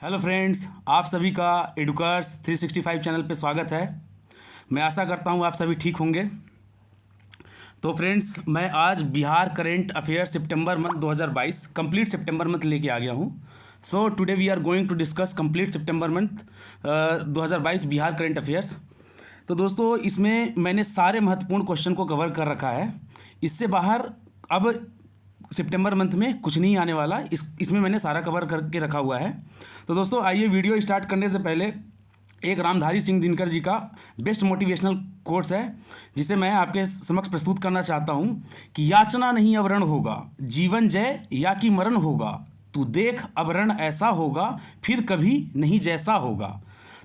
Hello friends, आप सभी का एडुकर्स 365 चैनल पे स्वागत है। मैं आशा करता हूँ आप सभी ठीक होंगे। तो फ्रेंड्स, मैं आज बिहार करेंट अफेयर्स सितंबर मंथ 2022 कंप्लीट सितंबर मंथ लेके आ गया हूँ। So today we are going to discuss complete सितंबर मंथ 2022 बिहार करेंट अफेयर्स। तो दोस्तों, इसमें मैंने सारे महत्वपूर्ण क्वेश्चन को कवर कर रखा है। इससे बाहर अब सितंबर मंथ में कुछ नहीं आने वाला, इसमें मैंने सारा कवर करके रखा हुआ है। तो दोस्तों, आइए वीडियो स्टार्ट करने से पहले एक रामधारी सिंह दिनकर जी का बेस्ट मोटिवेशनल कोट्स है, जिसे मैं आपके समक्ष प्रस्तुत करना चाहता हूँ कि याचना नहीं अवरण होगा, जीवन जय या कि मरण होगा, तू देख अवरण ऐसा होगा, फिर कभी नहीं जैसा होगा।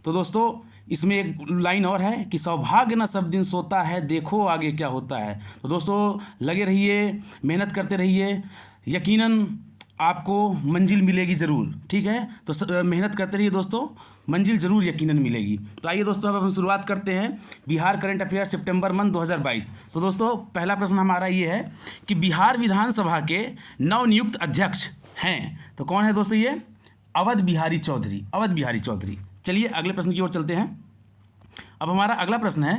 तो दोस्तों, इसमें एक लाइन और है कि सौभाग्य न सब दिन सोता है, देखो आगे क्या होता है। तो दोस्तों, लगे रहिए, मेहनत करते रहिए, यकीनन आपको मंजिल मिलेगी ज़रूर। ठीक है, तो मेहनत करते रहिए दोस्तों, मंजिल ज़रूर यकीनन मिलेगी। तो आइए दोस्तों, अब हम शुरुआत करते हैं बिहार करंट अफेयर सितंबर मंथ 2022। तो दोस्तों, पहला प्रश्न हमारा ये है कि बिहार विधानसभा के नवनियुक्त अध्यक्ष हैं। तो कौन है दोस्तों? ये अवध बिहारी चौधरी, अवध बिहारी चौधरी। चलिए अगले प्रश्न की ओर चलते हैं। अब हमारा अगला प्रश्न है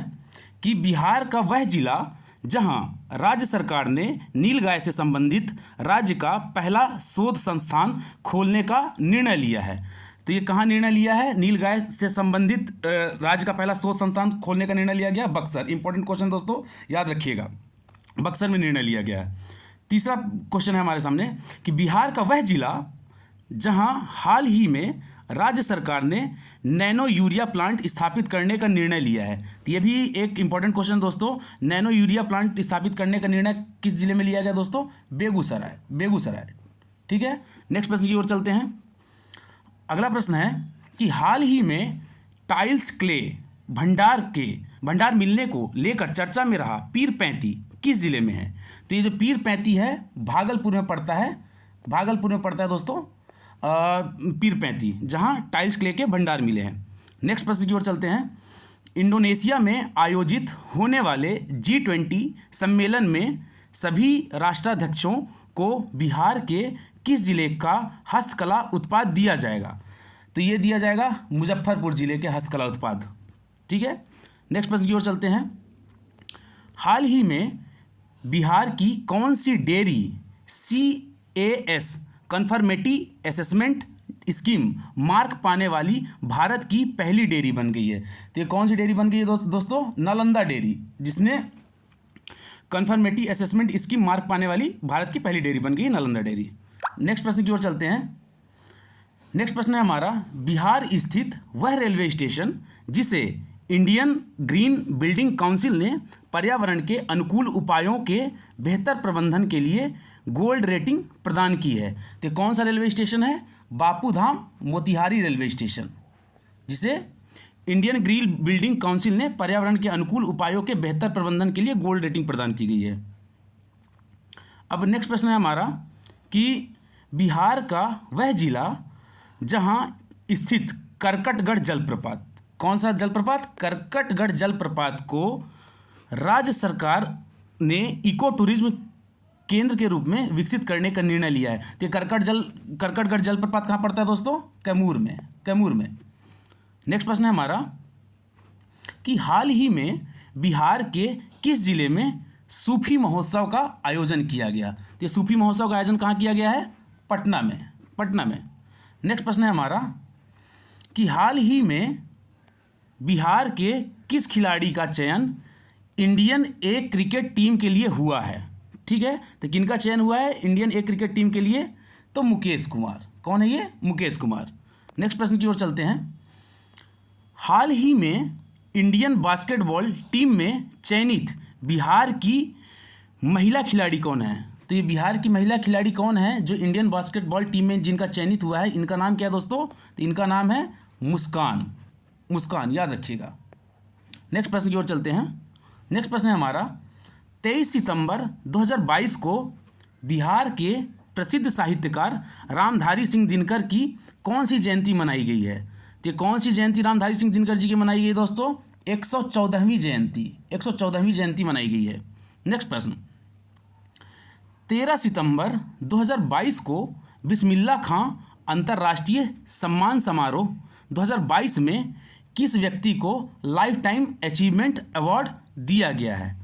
कि बिहार का वह जिला जहां राज्य सरकार ने नीलगाय से संबंधित राज्य का पहला शोध संस्थान खोलने का निर्णय लिया है। तो ये कहाँ निर्णय लिया है? नीलगाय से संबंधित राज्य का पहला शोध संस्थान खोलने का निर्णय लिया गया बक्सर। इंपॉर्टेंट क्वेश्चन दोस्तों, याद रखिएगा, बक्सर में निर्णय लिया गया है। तीसरा क्वेश्चन है हमारे सामने कि बिहार का वह जिला जहां हाल ही में राज्य सरकार ने नैनो यूरिया प्लांट स्थापित करने का निर्णय लिया है। तो ये भी एक इंपॉर्टेंट क्वेश्चन दोस्तों। नैनो यूरिया प्लांट स्थापित करने का निर्णय किस जिले में लिया गया दोस्तों? बेगूसराय, बेगूसराय। ठीक है, नेक्स्ट प्रश्न की ओर चलते हैं। अगला प्रश्न है कि हाल ही में टाइल्स क्ले भंडार मिलने को लेकर चर्चा में रहा पीर पैंती किस जिले में है? तो ये जो पीर पैंती है भागलपुर में पड़ता है, भागलपुर में पड़ता है दोस्तों पीर पैंती, जहां टाइल्स क्ले के भंडार मिले हैं। नेक्स्ट प्रश्न की ओर चलते हैं। इंडोनेशिया में आयोजित होने वाले G20 सम्मेलन में सभी राष्ट्राध्यक्षों को बिहार के किस जिले का हस्तकला उत्पाद दिया जाएगा? तो ये दिया जाएगा मुजफ्फरपुर जिले के हस्तकला उत्पाद। ठीक है, नेक्स्ट प्रश्न की ओर चलते हैं। हाल ही में बिहार की कौन सी dairy CAS confirmative assessment scheme mark पाने वाली भारत की पहली डेयरी बन गई है? तो ये कौन सी डेयरी बन गई है दोस्तों? नालंदा डेयरी, जिसने कन्फर्मेटिव असेसमेंट स्कीम मार्क पाने वाली भारत की पहली डेयरी बन गई है, नालंदा डेयरी। नेक्स्ट प्रश्न की ओर चलते हैं। नेक्स्ट प्रश्न है हमारा, बिहार स्थित वह रेलवे स्टेशन जिसे इंडियन ग्रीन बिल्डिंग काउंसिल ने पर्यावरण के अनुकूल उपायों के बेहतर प्रबंधन के लिए गोल्ड रेटिंग प्रदान की है। तो कौन सा रेलवे स्टेशन है? बापूधाम मोतिहारी रेलवे स्टेशन, जिसे इंडियन ग्रीन बिल्डिंग काउंसिल ने पर्यावरण के अनुकूल उपायों के बेहतर प्रबंधन के लिए गोल्ड रेटिंग प्रदान की गई है। अब नेक्स्ट प्रश्न है हमारा कि बिहार का वह जिला जहां स्थित करकटगढ़ जलप्रपात, कौन सा जलप्रपात? करकटगढ़ जलप्रपात को राज्य सरकार ने इको टूरिज्म केंद्र के रूप में विकसित करने का निर्णय लिया है। तो करकटगढ़ जलप्रपात कहाँ पड़ता है दोस्तों? कैमूर में, कैमूर में। नेक्स्ट प्रश्न है हमारा कि हाल ही में बिहार के किस जिले में सूफी महोत्सव का आयोजन किया गया? तो ये सूफी महोत्सव का आयोजन कहाँ किया गया है? पटना में, पटना में। नेक्स्ट प्रश्न है हमारा कि हाल ही में बिहार के किस खिलाड़ी का चयन इंडियन ए क्रिकेट टीम के लिए हुआ है? ठीक है, तो किनका चयन हुआ है इंडियन ए क्रिकेट टीम के लिए? तो मुकेश कुमार। कौन है ये? मुकेश कुमार। नेक्स्ट प्रश्न की ओर चलते हैं। हाल ही में इंडियन बास्केटबॉल टीम में चयनित बिहार की महिला खिलाड़ी कौन है? तो ये बिहार की महिला खिलाड़ी कौन है जो इंडियन बास्केटबॉल टीम में जिनका चयनित हुआ है? इनका नाम क्या है दोस्तों? तो इनका नाम है मुस्कान, मुस्कान, याद रखिएगा। नेक्स्ट प्रश्न की ओर चलते हैं। नेक्स्ट प्रश्न है हमारा, 23 सितंबर 2022 को बिहार के प्रसिद्ध साहित्यकार रामधारी सिंह दिनकर की कौन सी जयंती मनाई गई है? तो कौन सी जयंती रामधारी सिंह दिनकर जी की मनाई गई दोस्तों? 114वीं जयंती, 114वीं जयंती मनाई गई है। नेक्स्ट प्रश्न, 13 सितंबर 2022 को बिस्मिल्लाह खां अंतर्राष्ट्रीय सम्मान समारोह 2022 में किस व्यक्ति को लाइफ टाइम अचीवमेंट अवार्ड दिया गया है?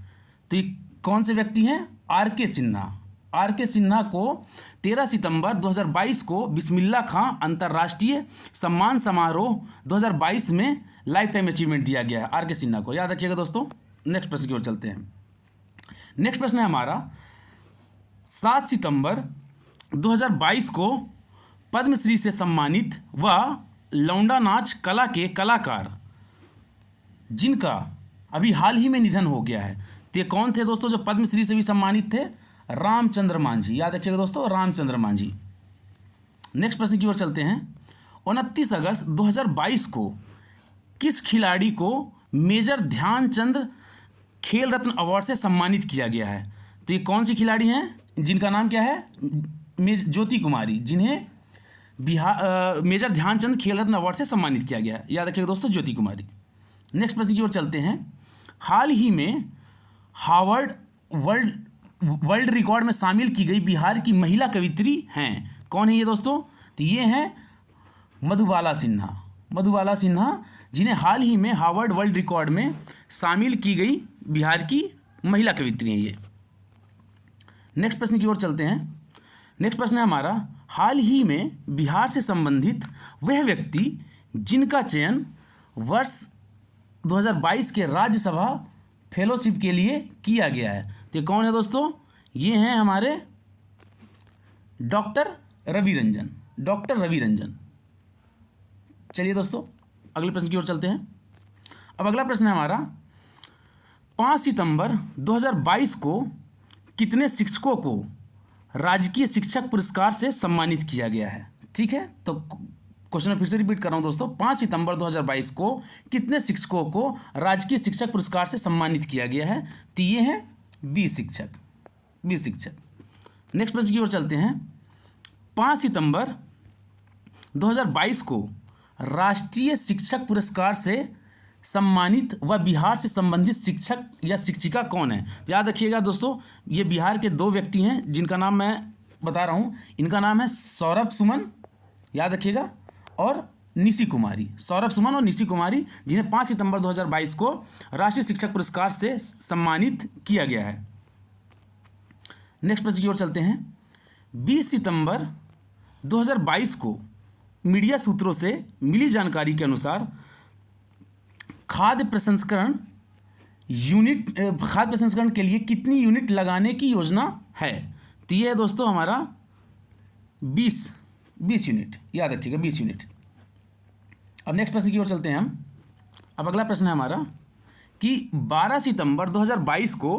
तो ये कौन से व्यक्ति हैं? आर के सिन्हा। आर के सिन्हा को 13 सितंबर 2022 को बिस्मिल्लाह खां अंतर्राष्ट्रीय सम्मान समारोह 2022 में लाइफ टाइम अचीवमेंट दिया गया है आर के सिन्हा को, याद रखिएगा दोस्तों। नेक्स्ट प्रश्न की ओर चलते हैं। नेक्स्ट प्रश्न है हमारा 7 सितंबर 2022 को पद्मश्री से सम्मानित व लौंडा नाच कला के कलाकार जिनका अभी हाल ही में निधन हो गया है, तो ये कौन थे दोस्तों जो पद्मश्री से भी सम्मानित थे? रामचंद्र मांझी, याद रखिएगा दोस्तों, रामचंद्र मांझी। नेक्स्ट प्रश्न की ओर चलते हैं। 29 अगस्त 2022 को किस खिलाड़ी को मेजर ध्यानचंद खेल रत्न अवार्ड से सम्मानित किया गया है? तो ये कौन सी खिलाड़ी हैं जिनका नाम क्या है? ज्योति कुमारी, जिन्हें मेजर ध्यानचंद खेल रत्न अवार्ड से सम्मानित किया गया है, याद रखिएगा दोस्तों, ज्योति कुमारी। नेक्स्ट प्रश्न की ओर चलते हैं। हाल ही में हार्वर्ड वर्ल्ड रिकॉर्ड में शामिल की गई बिहार की महिला कवियत्री हैं, कौन है ये दोस्तों? तो ये हैं मधुबाला सिन्हा। मधुबाला सिन्हा, जिन्हें हाल ही में हार्वर्ड वर्ल्ड रिकॉर्ड में शामिल की गई बिहार की महिला कवियत्री हैं ये। नेक्स्ट प्रश्न की ओर चलते हैं। नेक्स्ट प्रश्न है हमारा, हाल ही में बिहार से संबंधित वह व्यक्ति जिनका चयन वर्ष 2022 के राज्यसभा फेलोशिप के लिए किया गया है, तो ये कौन है दोस्तों? ये हैं हमारे डॉक्टर रवि रंजन। डॉक्टर रवि रंजन। चलिए दोस्तों अगले प्रश्न की ओर चलते हैं। अब अगला प्रश्न है हमारा 5 सितंबर 2022 को कितने शिक्षकों को राजकीय शिक्षक पुरस्कार से सम्मानित किया गया है? ठीक है, तो क्वेश्चन में फिर से रिपीट कर रहा हूँ दोस्तों। 5 सितंबर 2022 को कितने शिक्षकों को राजकीय शिक्षक पुरस्कार से सम्मानित किया गया है? तो ये हैं 20 शिक्षक। 20 शिक्षक। नेक्स्ट प्रश्न की ओर चलते हैं। 5 सितंबर 2022 को राष्ट्रीय शिक्षक पुरस्कार से सम्मानित व बिहार से संबंधित शिक्षक या शिक्षिका कौन है? याद रखिएगा दोस्तों, ये बिहार के 2 व्यक्ति हैं जिनका नाम मैं बता रहा हूँ। इनका नाम है सौरभ सुमन, याद रखिएगा, और निशी कुमारी। सौरभ सुमन और निशी कुमारी, जिन्हें 5 सितंबर 2022 को राष्ट्रीय शिक्षक पुरस्कार से सम्मानित किया गया है। नेक्स्ट प्रश्न की ओर चलते हैं। 20 सितंबर 2022 को मीडिया सूत्रों से मिली जानकारी के अनुसार खाद्य प्रसंस्करण के लिए कितनी यूनिट लगाने की योजना है? तो ये है दोस्तों हमारा 20 यूनिट, याद रखिएगा 20 यूनिट। अब नेक्स्ट प्रश्न की ओर चलते हैं हम। अब अगला प्रश्न है हमारा कि 12 सितंबर 2022 को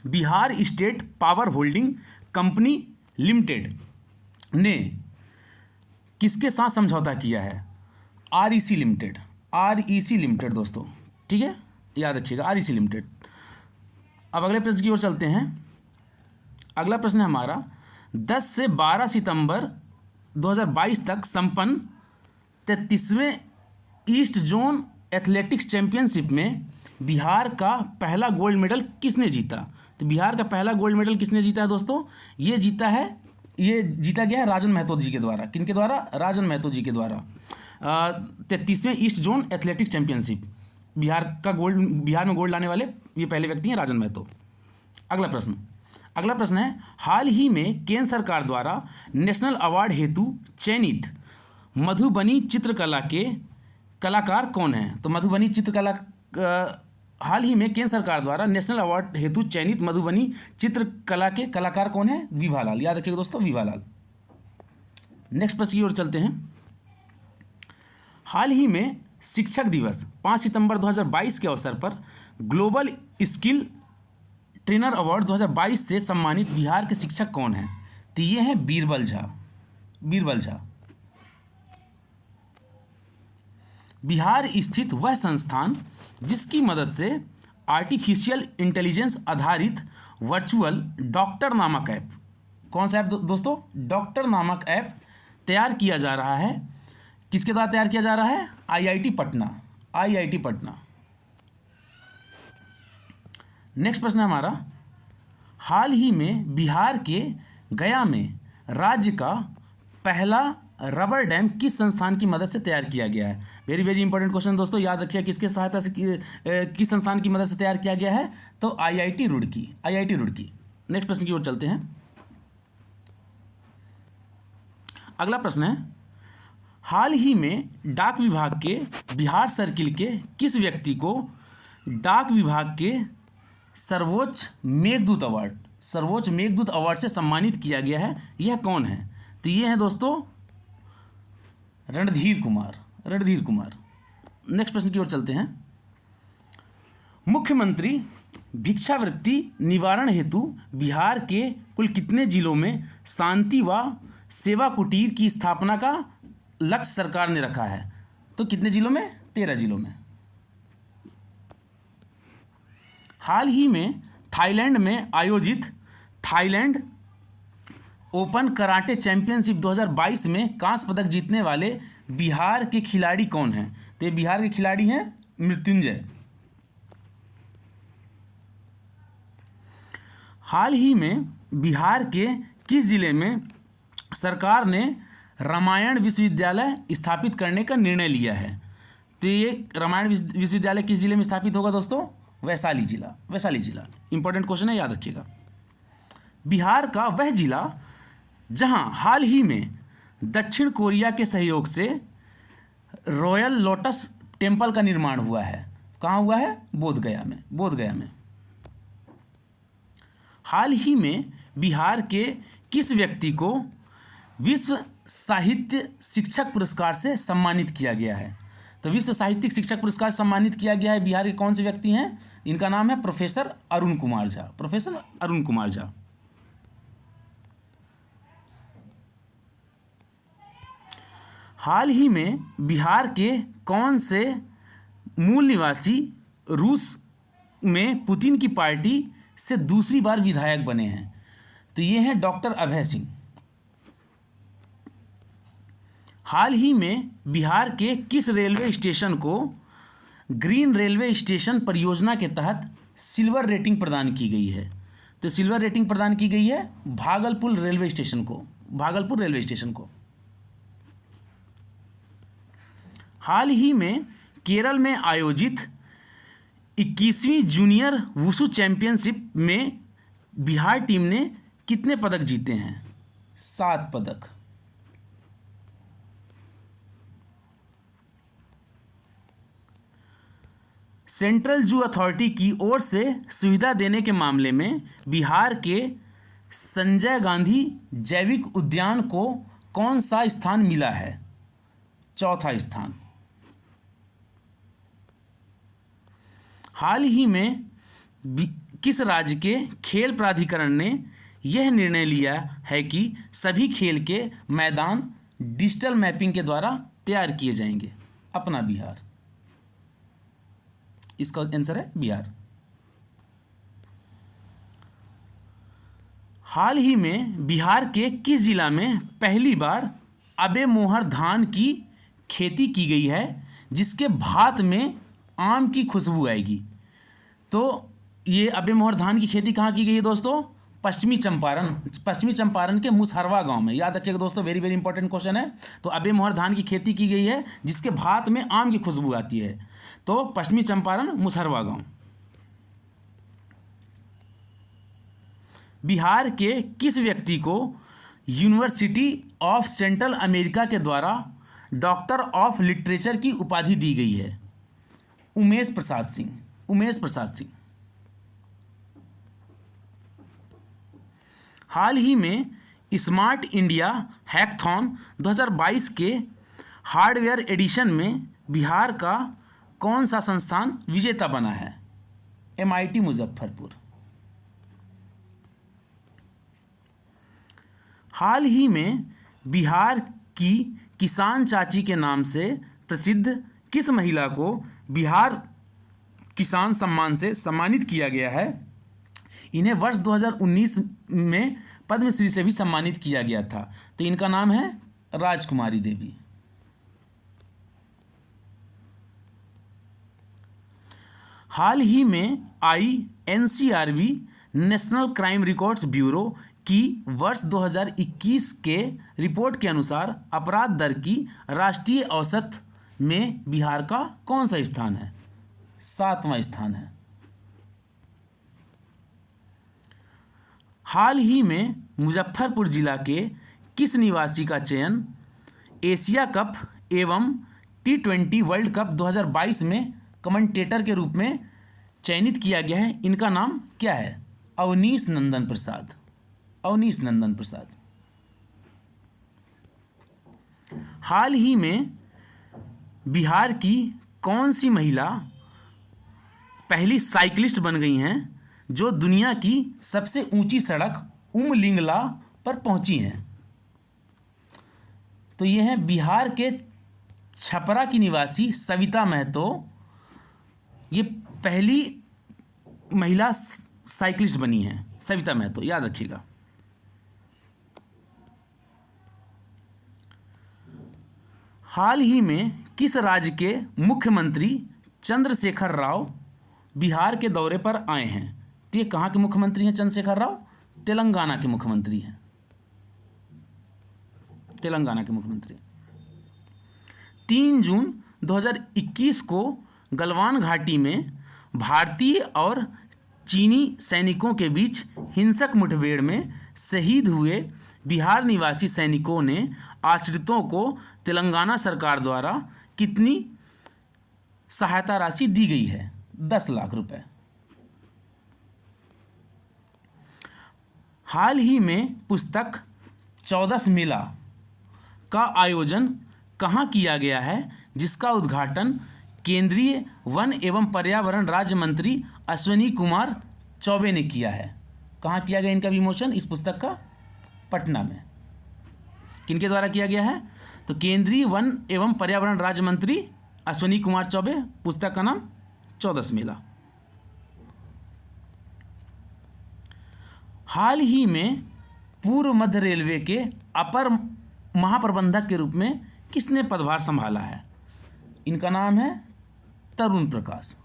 Bihar state power holding company limited ने किसके साथ समझौता किया है? REC limited. REC लिमिटेड दोस्तों, ठीक है, याद रखिएगा REC लिमिटेड। अब अगले प्रश्न की ओर चलते हैं। अगला प्रश्न है हमारा 10 से 12 सितंबर 2022 तक संपन्न 33वें ईस्ट जोन एथलेटिक्स चैंपियनशिप में बिहार का पहला गोल्ड मेडल किसने जीता? तो बिहार का पहला गोल्ड मेडल किसने जीता है दोस्तों? ये जीता गया है राजन महतो जी के द्वारा। किनके द्वारा? राजन महतो जी के द्वारा। 33वें east zone athletics championship, Bihar में गोल्ड लाने वाले ये पहले व्यक्ति हैं, राजन महतो। अगला प्रश्न है, हाल ही में केंद्र सरकार द्वारा नेशनल अवार्ड हेतु चयनित मधुबनी चित्रकला के कलाकार कौन हैं? तो मधुबनी चित्रकला हाल ही में केंद्र सरकार द्वारा नेशनल अवार्ड हेतु चयनित मधुबनी चित्रकला के कलाकार कौन है? विभा लाल, याद रखिएगा दोस्तों, विभा लाल। नेक्स्ट प्रश्न की ओर चलते हैं। हाल ही में शिक्षक दिवस 5 सितंबर 2022 के अवसर पर ग्लोबल स्किल ट्रेनर अवार्ड 2022 से सम्मानित बिहार के शिक्षक कौन हैं? तो ये हैं बीरबल झा। बिहार स्थित वह संस्थान जिसकी मदद से आर्टिफिशियल इंटेलिजेंस आधारित वर्चुअल डॉक्टर नामक ऐप, कौन सा ऐप दोस्तों? डॉक्टर नामक ऐप तैयार किया जा रहा है। किसके द्वारा तैयार किया जा रहा है? IIT पटना। नेक्स्ट प्रश्न है हमारा, हाल ही में बिहार के गया में राज्य का पहला रबर डैम किस संस्थान की मदद से तैयार किया गया है? वेरी वेरी इंपॉर्टेंट क्वेश्चन दोस्तों, याद रखिए किसके सहायता से किस संस्थान की मदद से तैयार किया गया है? तो IIT Roorkee, IIT Roorkee. Next प्रश्न की ओर चलते हैं। अगला प्रश्न है, हाल ही में डाक विभाग के बिहार सर्किल के किस व्यक्ति को डाक विभाग के सर्वोच्च मेघदूत अवार्ड से सम्मानित किया गया है? यह कौन है? तो ये है दोस्तों रणधीर कुमार। नेक्स्ट प्रश्न की ओर चलते हैं। मुख्यमंत्री भिक्षावृत्ति निवारण हेतु बिहार के कुल कितने जिलों में शांति व सेवा कुटीर की स्थापना का लक्ष्य सरकार ने रखा है? तो कितने जिलों में? 13 जिलों में। हाल ही में थाईलैंड में आयोजित थाईलैंड ओपन कराटे चैंपियनशिप 2022 में कांस्य पदक जीतने वाले बिहार के खिलाड़ी कौन हैं? तो ये बिहार के खिलाड़ी हैं मृत्युंजय। हाल ही में बिहार के किस जिले में सरकार ने रामायण विश्वविद्यालय स्थापित करने का निर्णय लिया है? तो ये रामायण विश्वविद्यालय किस जिले में स्थापित होगा दोस्तों? वैशाली जिला। इंपॉर्टेंट क्वेश्चन है, याद रखिएगा। बिहार का वह जिला जहां हाल ही में दक्षिण कोरिया के सहयोग से रॉयल लोटस टेम्पल का निर्माण हुआ है। कहाँ हुआ है? बोधगया में। हाल ही में बिहार के किस व्यक्ति को विश्व साहित्य शिक्षक पुरस्कार से सम्मानित किया गया है? तो विश्व साहित्यिक शिक्षक पुरस्कार सम्मानित किया गया है बिहार के कौन से व्यक्ति हैं? इनका नाम है प्रोफेसर अरुण कुमार झा। हाल ही में बिहार के कौन से मूल निवासी रूस में पुतिन की पार्टी से दूसरी बार विधायक बने हैं? तो ये हैं डॉक्टर अभय सिंह। हाल ही में बिहार के किस रेलवे स्टेशन को ग्रीन रेलवे स्टेशन परियोजना के तहत सिल्वर रेटिंग प्रदान की गई है? तो सिल्वर रेटिंग प्रदान की गई है भागलपुर रेलवे स्टेशन को। हाल ही में केरल में आयोजित 21वीं जूनियर वुशु चैंपियनशिप में बिहार टीम ने कितने पदक जीते हैं? 7 पदक। सेंट्रल जू अथॉरिटी की ओर से सुविधा देने के मामले में बिहार के संजय गांधी जैविक उद्यान को कौन सा स्थान मिला है? 4था स्थान। हाल ही में किस राज्य के खेल प्राधिकरण ने यह निर्णय लिया है कि सभी खेल के मैदान डिजिटल मैपिंग के द्वारा तैयार किए जाएंगे? अपना बिहार। इसका आंसर है बिहार। हाल ही में बिहार के किस जिला में पहली बार अबे मोहर धान की खेती की गई है जिसके भात में आम की खुशबू आएगी? तो ये अबे मोहर धान की खेती कहाँ की गई है दोस्तों? पश्चिमी चंपारण के मुसहरवा गांव में। याद रखिएगा दोस्तों, वेरी वेरी इंपॉर्टेंट क्वेश्चन है। तो अबे मोहर धान की खेती की गई है जिसके भात में आम की खुशबू आती है। तो पश्चिमी चंपारण मुसहरवा गांव। बिहार के किस व्यक्ति को यूनिवर्सिटी ऑफ सेंट्रल अमेरिका के द्वारा डॉक्टर ऑफ लिटरेचर की उपाधि दी गई है? उमेश प्रसाद सिंह। हाल ही में स्मार्ट इंडिया हैकथॉन 2022 के हार्डवेयर एडिशन में बिहार का कौन सा संस्थान विजेता बना है? MIT मुजफ्फरपुर। हाल ही में बिहार की किसान चाची के नाम से प्रसिद्ध किस महिला को बिहार किसान सम्मान से सम्मानित किया गया है? इन्हें वर्ष 2019 में पद्मश्री से भी सम्मानित किया गया था। तो इनका नाम है राजकुमारी देवी। हाल ही में आई NCRB national crime records bureau कि वर्ष 2021 के रिपोर्ट के अनुसार अपराध दर की राष्ट्रीय औसत में बिहार का कौन सा स्थान है? 7वां स्थान है। हाल ही में मुजफ्फरपुर जिला के किस निवासी का चयन एशिया कप एवं T20 वर्ल्ड कप 2022 में कमेंटेटर के रूप में चयनित किया गया है? इनका नाम क्या है? अवनीश नंदन प्रसाद। अवनीश नंदन प्रसाद। हाल ही में बिहार की कौन सी महिला पहली साइकिलिस्ट बन गई हैं जो दुनिया की सबसे ऊंची सड़क उमलिंगला पर पहुंची हैं? तो ये हैं बिहार के छपरा की निवासी सविता महतो। ये पहली महिला साइकिलिस्ट बनी हैं, सविता महतो, याद रखिएगा। हाल ही में किस राज्य के मुख्यमंत्री चंद्रशेखर राव बिहार के दौरे पर आए हैं? तो ये कहाँ के मुख्यमंत्री हैं चंद्रशेखर राव? तेलंगाना के मुख्यमंत्री हैं। तेलंगाना के मुख्यमंत्री। 3 जून 2021 को गलवान घाटी में भारतीय और चीनी सैनिकों के बीच हिंसक मुठभेड़ में शहीद हुए बिहार निवासी सैनिकों ने आश्रितों को तेलंगाना सरकार द्वारा कितनी सहायता राशि दी गई है? 10 लाख रुपए। हाल ही में पुस्तक 14 मेला का आयोजन कहाँ किया गया है, जिसका उद्घाटन केंद्रीय वन एवं पर्यावरण राज्य मंत्री अश्विनी कुमार चौबे ने किया है? कहाँ किया गया इनका विमोचन इस पुस्तक का? पटना में। किनके द्वारा किया गया है? तो केंद्रीय वन एवं पर्यावरण राज्य मंत्री अश्विनी कुमार चौबे। पुस्तक का नाम 14 मेला। हाल ही में पूर्व मध्य रेलवे के अपर महाप्रबंधक के रूप में किसने पदभार संभाला है? इनका नाम है Tarun Prakash.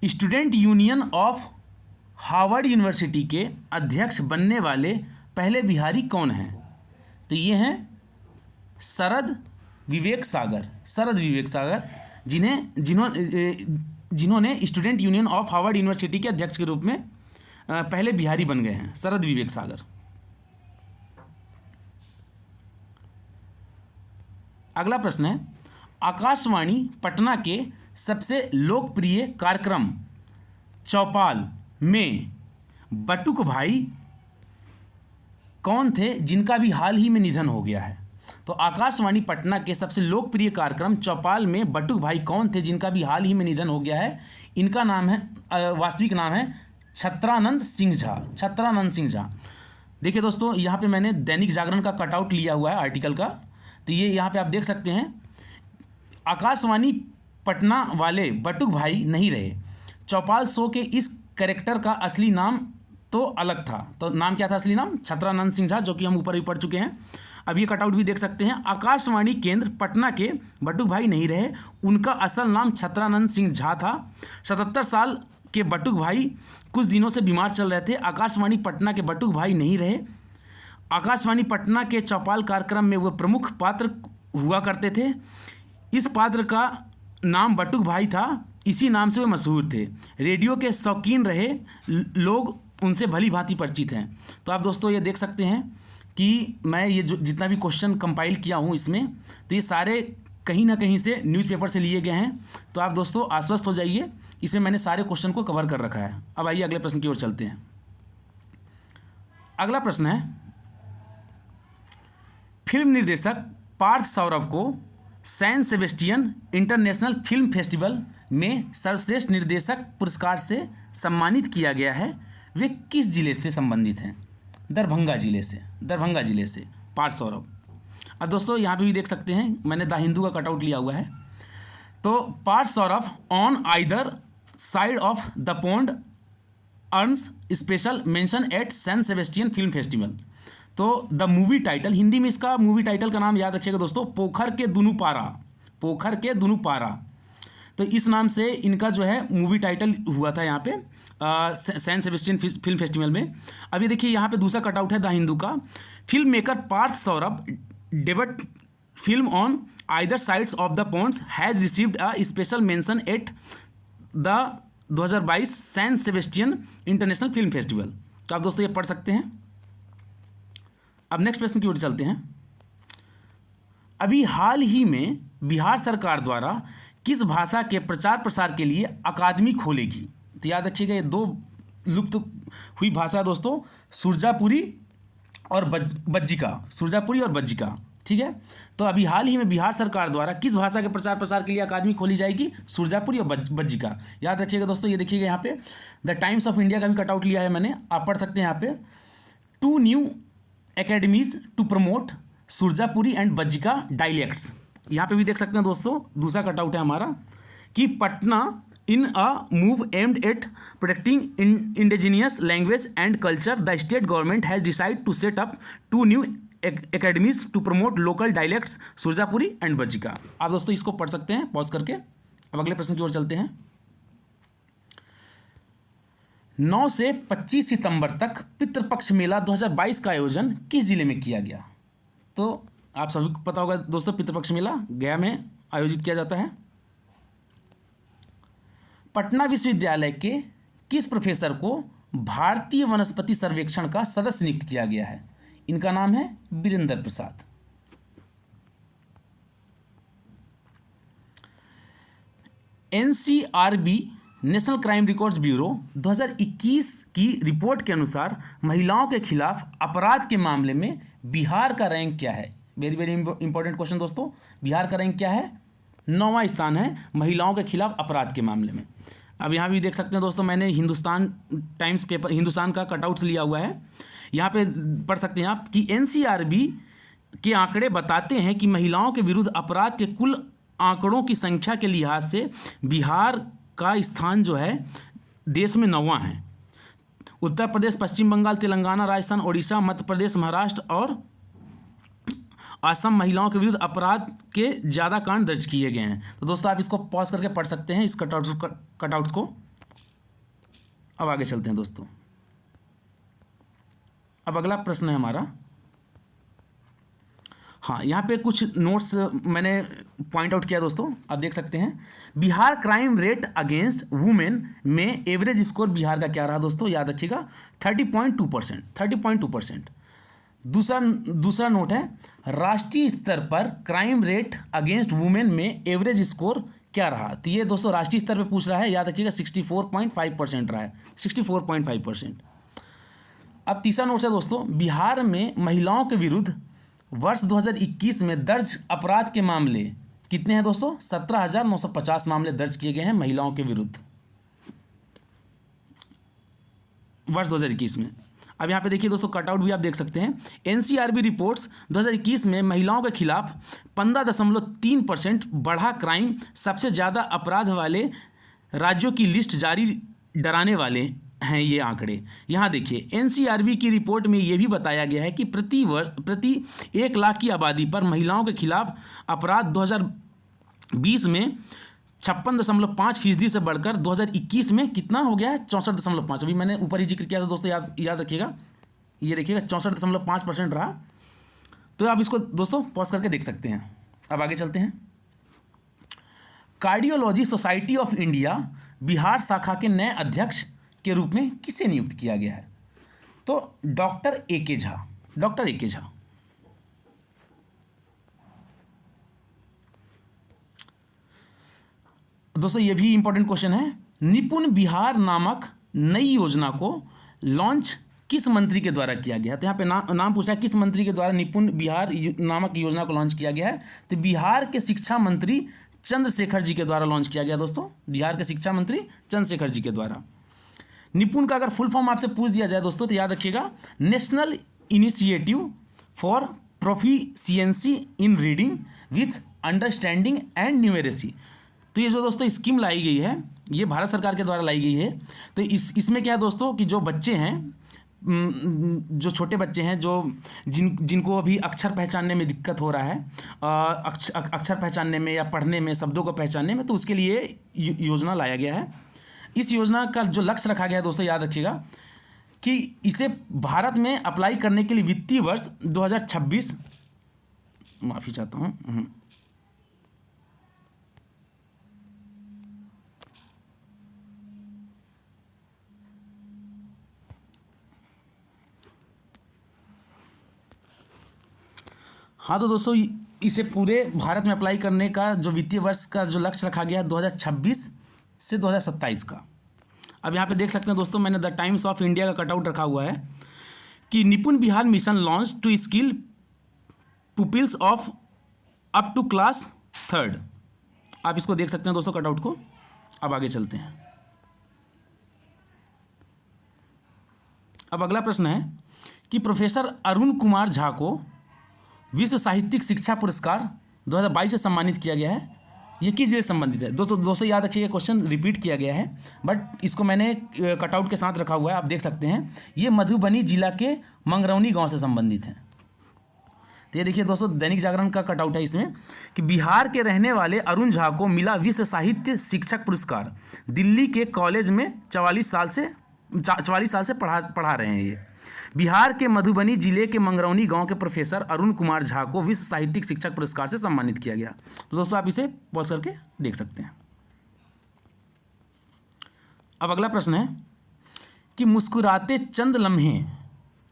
Student union of Harvard university के अध्यक्ष बनने वाले पहले बिहारी कौन हैं? तो ये हैं शरद विवेक सागर। शरद विवेक सागर, जिन्होंने student union of Harvard university के अध्यक्ष के रूप में पहले बिहारी बन गए हैं, शरद विवेक सागर। अगला प्रश्न है, आकाशवाणी पटना के सबसे लोकप्रिय कार्यक्रम चौपाल में बटुक भाई कौन थे जिनका भी हाल ही में निधन हो गया है? तो आकाशवाणी पटना के सबसे लोकप्रिय कार्यक्रम चौपाल में बटुक भाई कौन थे जिनका भी हाल ही में निधन हो गया है? इनका नाम है, वास्तविक नाम है छत्रानंद सिंह झा। छत्रानंद सिंह झा। देखिए दोस्तों, यहाँ पे मैंने दैनिक जागरण का कटआउट लिया हुआ है आर्टिकल का। तो ये यहाँ पे आप देख सकते हैं, आकाशवाणी पटना वाले बटुक भाई नहीं रहे। चौपाल शो के इस कैरेक्टर का असली नाम तो अलग था। तो नाम क्या था असली नाम? छत्रानंद सिंह झा, जो कि हम ऊपर भी पढ़ चुके हैं। अब ये कटआउट भी देख सकते हैं। आकाशवाणी केंद्र पटना के बटुक भाई नहीं रहे, उनका असल नाम छत्रानंद सिंह झा था। 77 साल के बटुक भाई कुछ दिनों से बीमार चल रहे थे। आकाशवाणी पटना के बटुक भाई नहीं रहे। आकाशवाणी पटना के चौपाल कार्यक्रम में वो प्रमुख पात्र हुआ करते थे। इस पात्र का नाम बटुक भाई था, इसी नाम से वे मशहूर थे। रेडियो के शौकीन रहे लोग उनसे भली भांति परिचित हैं। तो आप दोस्तों ये देख सकते हैं कि मैं ये जो जितना भी क्वेश्चन कंपाइल किया हूँ इसमें, तो ये सारे कहीं ना कहीं से न्यूज़पेपर से लिए गए हैं। तो आप दोस्तों आश्वस्त हो जाइए, इसमें मैंने सारे क्वेश्चन को कवर कर रखा है। अब आइए अगले प्रश्न की ओर चलते हैं। अगला प्रश्न है, फिल्म निर्देशक पार्थ सौरभ को San Sebastian international film festival में सर्वश्रेष्ठ निर्देशक पुरस्कार से सम्मानित किया गया है। वे किस जिले से संबंधित हैं? दरभंगा जिले से। दरभंगा जिले से पार्थ सौरभ। अब दोस्तों यहाँ पे भी देख सकते हैं, मैंने द हिंदू का कटआउट लिया हुआ है। तो Parth Saurabh on either side of the pond earns special mention at San Sebastian film festival. तो द मूवी टाइटल, हिंदी में इसका मूवी टाइटल का नाम याद रखिएगा दोस्तों, पोखर के दुनू पारा। पोखर के दुनू पारा। तो इस नाम से इनका जो है मूवी टाइटल हुआ था यहाँ पे सैन सेबेस्टियन फिल्म फेस्टिवल में। अभी देखिए यहाँ पे दूसरा कटआउट है द हिंदू का। Film maker Parth Saurabh debut film on either sides of the ponds has received a special mention at the 2022 San Sebastian international film festival. तो आप दोस्तों ये पढ़ सकते हैं। अब नेक्स्ट प्रश्न की ओर चलते हैं। अभी हाल ही में बिहार सरकार द्वारा किस भाषा के प्रचार प्रसार के लिए अकादमी खोलेगी? तो याद रखिएगा, ये दो लुप्त हुई भाषा है दोस्तों, सुरजापुरी और बज्जिका, सुरजापुरी और बज्जिका, ठीक है। तो अभी हाल ही में बिहार सरकार द्वारा किस भाषा के प्रचार प्रसार के लिए अकादमी खोली जाएगी? सुरजापुरी और बज्जिका। याद रखिएगा दोस्तों। ये देखिएगा यहाँ पे द टाइम्स ऑफ इंडिया का भी कटआउट लिया है मैंने, आप पढ़ सकते हैं यहाँ पे। 2 new academies to promote Surjapuri and Bajjika dialects. यहाँ पे भी देख सकते हैं दोस्तों, दूसरा कटआउट है हमारा कि Patna in a move aimed at protecting indigenous language and culture the state government has decide to set up 2 new academies to promote local dialects Surjapuri and Bajjika. आप दोस्तों इसको पढ़ सकते हैं पॉज करके। अब अगले प्रश्न की ओर चलते हैं। 9 से 25 सितंबर तक पितृपक्ष मेला 2022 का आयोजन किस जिले में किया गया? तो आप सभी को पता होगा दोस्तों, पितृपक्ष मेला गया में आयोजित किया जाता है। पटना विश्वविद्यालय के किस प्रोफेसर को भारतीय वनस्पति सर्वेक्षण का सदस्य नियुक्त किया गया है? इनका नाम है Virendra Prasad. NCRB national crime records bureau 2021 की रिपोर्ट के अनुसार महिलाओं के खिलाफ अपराध के मामले में बिहार का रैंक क्या है? वेरी वेरी इंपॉर्टेंट क्वेश्चन दोस्तों। बिहार का रैंक क्या है? 9वां स्थान है महिलाओं के खिलाफ अपराध के मामले में। अब यहाँ भी देख सकते हैं दोस्तों, मैंने हिंदुस्तान टाइम्स पेपर, हिंदुस्तान का कटआउट्स लिया हुआ है। यहाँ पे पढ़ सकते हैं आप कि एनसीआरबी के आंकड़े बताते हैं कि महिलाओं के विरुद्ध अपराध के कुल आंकड़ों की संख्या के लिहाज से बिहार का स्थान जो है देश में 9वां है। उत्तर प्रदेश, पश्चिम बंगाल, तेलंगाना, राजस्थान, ओडिशा, मध्य प्रदेश, महाराष्ट्र और असम महिलाओं के विरुद्ध अपराध के ज़्यादा कांड दर्ज किए गए हैं। तो दोस्तों आप इसको पॉज करके पढ़ सकते हैं इस कटआउट्स को। अब आगे चलते हैं दोस्तों। अब अगला प्रश्न है हमारा। हाँ, यहाँ पे कुछ नोट्स मैंने पॉइंट आउट किया दोस्तों, आप देख सकते हैं। Bihar crime rate against women में एवरेज स्कोर बिहार का क्या रहा दोस्तों? याद रखिएगा 30.2%, 30.2%। दूसरा नोट है, राष्ट्रीय स्तर पर क्राइम रेट अगेंस्ट वुमेन में एवरेज स्कोर क्या रहा? तो ये दोस्तों राष्ट्रीय स्तर पे पूछ रहा है, याद रखिएगा 64.5% रहा है, 64.5%। अब तीसरा नोट है दोस्तों, बिहार में महिलाओं के विरुद्ध वर्ष 2021 में दर्ज अपराध के मामले कितने हैं दोस्तों? 17,950 मामले दर्ज किए गए हैं महिलाओं के विरुद्ध वर्ष 2021 में। अब यहाँ पे देखिए दोस्तों, कटआउट भी आप देख सकते हैं। एनसीआरबी रिपोर्ट्स 2021 में महिलाओं के खिलाफ 15.3% बढ़ा क्राइम, सबसे ज़्यादा अपराध वाले राज्यों की लिस्ट जारी, डराने वाले हैं ये आंकड़े। यहाँ देखिए, एनसीआरबी की रिपोर्ट में ये भी बताया गया है कि प्रति 1 लाख की आबादी पर महिलाओं के खिलाफ अपराध 2020 में 56.5% से बढ़कर 2021 में कितना हो गया है? 64.5। अभी मैंने ऊपर ही जिक्र किया था दोस्तों, याद रखिएगा। ये देखिएगा 64.5% रहा। तो आप इसको दोस्तों पॉज करके देख सकते हैं। अब आगे चलते हैं। Cardiology society of India Bihar शाखा के नए अध्यक्ष के रूप में किसे नियुक्त किया गया है? तो doctor A K. Jha, doctor A K. Jha. दोस्तों ये भी इंपॉर्टेंट क्वेश्चन है। निपुण बिहार नामक नई योजना को लॉन्च किस मंत्री के द्वारा किया गया है? तो यहाँ पे नाम पूछा है, किस मंत्री के द्वारा निपुण बिहार नामक योजना को लॉन्च किया गया है? तो बिहार के शिक्षा मंत्री चंद्रशेखर जी के द्वारा लॉन्च किया गया दोस्तों, बिहार के शिक्षा मंत्री चंद्रशेखर जी के द्वारा। निपुण का अगर फुल फॉर्म आपसे पूछ दिया जाए दोस्तों, तो याद रखिएगा national initiative for proficiency in reading with understanding and numeracy. तो ये जो दोस्तों स्कीम लाई गई है, ये भारत सरकार के द्वारा लाई गई है। तो इसमें क्या है दोस्तों कि जो बच्चे हैं जो छोटे बच्चे हैं, जो जिनको अभी अक्षर पहचानने में दिक्कत हो रहा है, अक्षर पहचानने में या पढ़ने में, शब्दों को पहचानने में, तो उसके लिए योजना लाया गया है। इस योजना का जो लक्ष्य रखा गया है दोस्तों, याद रखिएगा कि इसे भारत में अप्लाई करने के लिए वित्तीय वर्ष 2026, माफ़ी चाहता हूँ, हाँ, तो दोस्तों इसे पूरे भारत में अप्लाई करने का जो वित्तीय वर्ष का जो लक्ष्य रखा गया है 2026 से 2027 का। अब यहाँ पे देख सकते हैं दोस्तों, मैंने द टाइम्स ऑफ इंडिया का कटआउट रखा हुआ है कि Nipun Bihar mission launch to skill pupils of up to class 3rd। आप इसको देख सकते हैं दोस्तों कटआउट को। अब आगे चलते हैं। अब अगला प्रश्न है कि प्रोफेसर अरुण कुमार झा को विश्व साहित्यिक शिक्षा पुरस्कार 2022 से सम्मानित किया गया है। ये किस जिले से संबंधित है? दोस्तों याद रखिए, क्वेश्चन रिपीट किया गया है, बट इसको मैंने कटआउट के साथ रखा हुआ है, आप देख सकते हैं। ये मधुबनी जिला के मंगरौनी गांव से संबंधित है। तो ये देखिए दोस्तों, दैनिक जागरण का कटआउट है इसमें कि बिहार के रहने वाले अरुण झा को मिला विश्व साहित्य शिक्षक पुरस्कार। दिल्ली के कॉलेज में 44 साल से पढ़ा रहे हैं ये। बिहार के मधुबनी जिले के मंगरौनी गांव के प्रोफेसर अरुण कुमार झा को विश्व साहित्यिक शिक्षक पुरस्कार से सम्मानित किया गया। तो दोस्तों आप इसे पॉज करके देख सकते हैं। अब अगला प्रश्न है कि मुस्कुराते चंद लम्हे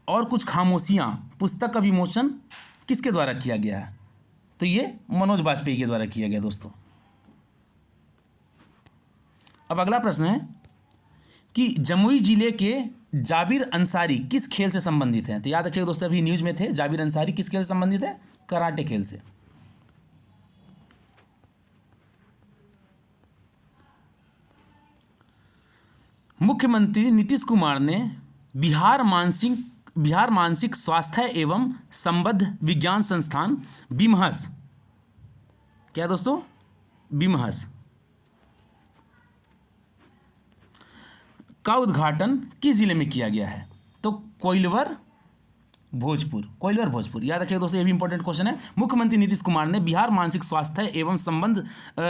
और कुछ खामोशियां पुस्तक का विमोचन किसके द्वारा किया गया है? तो ये मनोज बाजपेयी के द्वारा किया गया दोस्तों। अब अगला प्रश्न है कि जमुई जिले के जाबिर अंसारी किस खेल से संबंधित हैं? तो याद रखिएगा दोस्तों, अभी न्यूज़ में थे, जाबिर अंसारी किस खेल से संबंधित है? कराटे खेल से। मुख्यमंत्री नीतीश कुमार ने बिहार मानसिक स्वास्थ्य एवं संबद्ध विज्ञान संस्थान बिमहस, क्या दोस्तों? बिमहस का उद्घाटन किस जिले में किया गया है? तो कोइलवर भोजपुर। याद रखिएगा दोस्तों, ये भी इंपॉर्टेंट क्वेश्चन है। मुख्यमंत्री नीतीश कुमार ने बिहार मानसिक स्वास्थ्य एवं संबंध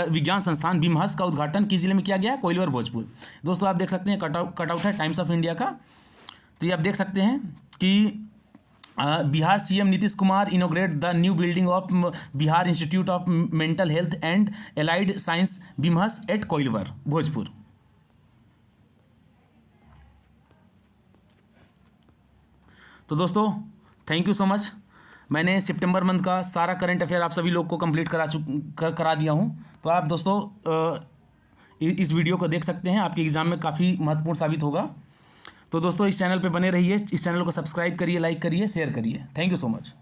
विज्ञान संस्थान बिमहस का उद्घाटन किस जिले में किया गया है? कोइलवर भोजपुर। दोस्तों आप देख सकते हैं, कटआउट है टाइम्स ऑफ इंडिया का। तो ये आप देख सकते हैं कि Bihar CM Nitish Kumar inaugurate the new building of Bihar institute of mental health and allied science BIMHAS at Koilwar Bhojpur. तो दोस्तों थैंक यू सो मच। मैंने सितंबर मंथ का सारा करंट अफेयर आप सभी लोग को कंप्लीट करा दिया हूँ। तो आप दोस्तों इस वीडियो को देख सकते हैं, आपके एग्ज़ाम में काफ़ी महत्वपूर्ण साबित होगा। तो दोस्तों इस चैनल पे बने रहिए, इस चैनल को सब्सक्राइब करिए, लाइक करिए, शेयर करिए। Thank you so much.